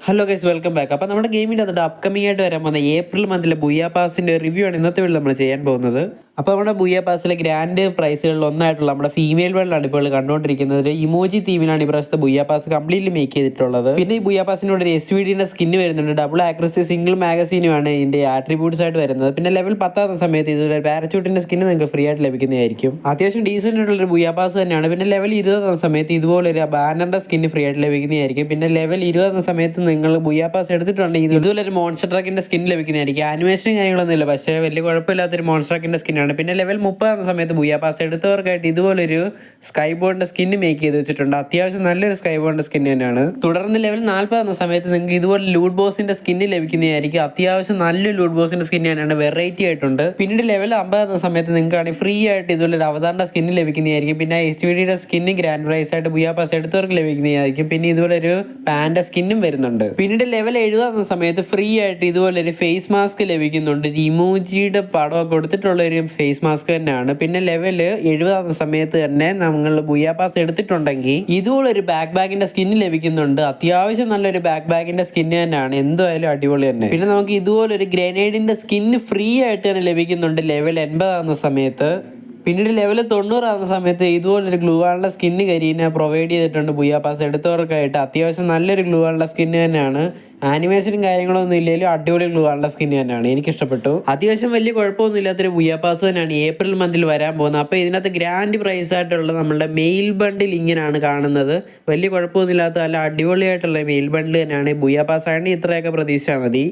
Hello guys, welcome back. അപ്പോൾ നമ്മുടെ ഗെയിമിൻ്റെ അതിൻ്റെ അപ്കമിംഗ് ആയിട്ട് വരാൻ പോകുന്ന ഏപ്രിൽ മന്തിലെ ബുയ പാസിൻ്റെ റിവ്യൂ ആണ് ഇന്നത്തെ വീഡിയോ നമ്മൾ ചെയ്യാൻ പോകുന്നത്. അപ്പോൾ നമ്മുടെ ബുയ പാസിലെ ഗ്രാൻഡ് പ്രൈസുകളിൽ ഒന്നായിട്ടുള്ള നമ്മുടെ ഫീമെയിൽ വേൾഡാണ് ഇപ്പോൾ കണ്ടുകൊണ്ടിരിക്കുന്നത്. ഇമോജി തീമിലാണ് ഈ പ്രാവശ്യത്തെ ബുയ പാസ് കംപ്ലീറ്റ്ലി മേക്ക് ചെയ്തിട്ടുള്ളത്. പിന്നെ ഈ ബുയ പാസിനോട് ഒരു SVDയുടെ സ്കിന്ന് വരുന്നുണ്ട്. ഡബിൾ ആക്രസി സിംഗിൾ മാഗസീനുമാണ് ഇതിൻ്റെ ആട്രിബ്യൂട്ട്സ് ആയിട്ട് വരുന്നത്. പിന്നെ ലെവൽ 10 ആകുന്ന സമയത്ത് ഇതൊരു പാരച്യൂട്ടിൻ്റെ സ്കിന്ന് നിങ്ങൾക്ക് ഫ്രീ ആയിട്ട് ലഭിക്കുന്നതായിരിക്കും. അത്യാവശ്യം ഡീസൻ്റ് ആയിട്ടുള്ളൊരു ബുയ പാസ് തന്നെയാണ്. പിന്നെ ലെവൽ 20 ആകുന്ന സമയത്ത് ഇതുപോലൊരു ബാനറിൻ്റെ സ്കിന്ന് ഫ്രീ ആയിട്ട് ലഭിക്കുന്നതായിരിക്കും. പിന്നെ ലെവൽ 20 ആകുന്ന സമയത്ത് നിങ്ങൾ ബുയ പാസ് എടുത്തിട്ടുണ്ടെങ്കിൽ ഇതുപോലെ ഒരു മോൺസ്റ്റർ ട്രക്കിന്റെ സ്കിൻ ലഭിക്കുന്നതായിരിക്കും. ആനിമേഷനും കാര്യങ്ങളൊന്നും ഇല്ല, പക്ഷേ വലിയ കുഴപ്പമില്ലാത്തൊരു മോൺസ്റ്റർ ട്രക്കിന്റെ സ്കിന്നാണ്. പിന്നെ ലെവൽ 30 ആകുന്ന സമയത്ത് ബുയ പാസ് എടുത്തവർക്കായിട്ട് ഇതുപോലൊരു സ്കൈ ബോർഡിന്റെ സ്കിന്ന് മേക്ക് ചെയ്ത് വെച്ചിട്ടുണ്ട്. അത്യാവശ്യം നല്ലൊരു സ്കൈ ബോർഡിന്റെ സ്കിൻ തന്നെയാണ്. തുടർന്ന് ലെവൽ 40 ആകുന്ന സമയത്ത് നിങ്ങൾക്ക് ഇതുപോലെ ലൂട്ട് ബോസിന്റെ സ്കിന്ന് ലഭിക്കുന്നതായിരിക്കും. അത്യാവശ്യം നല്ലൊരു ലൂട്ട് ബോസിന്റെ സ്കിൻ തന്നെയാണ്, വെറൈറ്റി ആയിട്ടുണ്ട്. പിന്നീട് ലെവൽ 50 ആകുന്ന സമയത്ത് നിങ്ങൾക്കാണെങ്കിൽ ഫ്രീ ആയിട്ട് ഇതുപോലെ ഒരു അവതാറിന്റെ സ്കിന്ന് ലഭിക്കുന്നതായിരിക്കും. പിന്നെ SVDയുടെ സ്കിന്ന് ഗ്രാൻഡ് പ്രൈസ് ആയിട്ട് ബുയ പാസ് എടുത്തവർക്ക് ലഭിക്കുന്നതായിരിക്കും. പിന്നെ ഇതുപോലെ ഒരു പാൻഡ സ്കിന്നും വരുന്നുണ്ട്. പിന്നീട് ലെവൽ 70 ആകുന്ന സമയത്ത് ഫ്രീ ആയിട്ട് ഇതുപോലെ ഒരു ഫേസ് മാസ്ക് ലഭിക്കുന്നുണ്ട്. ഇമോജിയുടെ പടമൊക്കെ കൊടുത്തിട്ടുള്ള ഒരു ഫേസ് മാസ്ക് തന്നെയാണ്. പിന്നെ ലെവൽ 70 ആകുന്ന സമയത്ത് തന്നെ നമ്മൾ ബുയ പാസ് എടുത്തിട്ടുണ്ടെങ്കിൽ ഇതുപോലെ ഒരു ബാഗിന്റെ സ്കിന്ന് ലഭിക്കുന്നുണ്ട്. അത്യാവശ്യം നല്ലൊരു ബാഗിന്റെ സ്കിന്ന് തന്നെയാണ്, എന്തായാലും അടിപൊളി തന്നെ. പിന്നെ നമുക്ക് ഇതുപോലെ ഒരു ഗ്രനേഡിന്റെ സ്കിന്ന് ഫ്രീ ആയിട്ട് തന്നെ ലഭിക്കുന്നുണ്ട് ലെവൽ 80 ആകുന്ന സമയത്ത്. പിന്നീട് ലെവൽ 90 ആകുന്ന സമയത്ത് ഇതുപോലൊരു ഗ്ലൂ വാളിൻ്റെ സ്കിന്ന് കരീനെ പ്രൊവൈഡ് ചെയ്തിട്ടുണ്ട് ബുയ പാസ് എടുത്തവർക്കായിട്ട്. അത്യാവശ്യം നല്ലൊരു ഗ്ലൂ വാളിൻ്റെ സ്കിന്ന് തന്നെയാണ്. ആനിമേഷനും കാര്യങ്ങളൊന്നും ഇല്ലെങ്കിലും അടിപൊളി ഗ്ലൂ വാളിൻ്റെ സ്കിന്ന് തന്നെയാണ്, എനിക്കിഷ്ടപ്പെട്ടു. അത്യാവശ്യം വലിയ കുഴപ്പമൊന്നും ഇല്ലാത്തൊരു ബുയ പാസ് തന്നെയാണ് ഏപ്രിൽ മന്തിൽ വരാൻ പോകുന്നത്. അപ്പോൾ ഇതിനകത്ത് ഗ്രാൻഡ് പ്രൈസ് ആയിട്ടുള്ള നമ്മുടെ മെയിൽ ബണ്ടിൽ ഇങ്ങനെയാണ് കാണുന്നത്. വലിയ കുഴപ്പമൊന്നും ഇല്ലാത്ത നല്ല അടിപൊളിയായിട്ടുള്ള മെയിൽ ബണ്ടിൽ തന്നെയാണ്. ബുയ പാസ് ആണെങ്കിൽ ഇത്രയൊക്കെ പ്രതീക്ഷിച്ചാൽ മതി.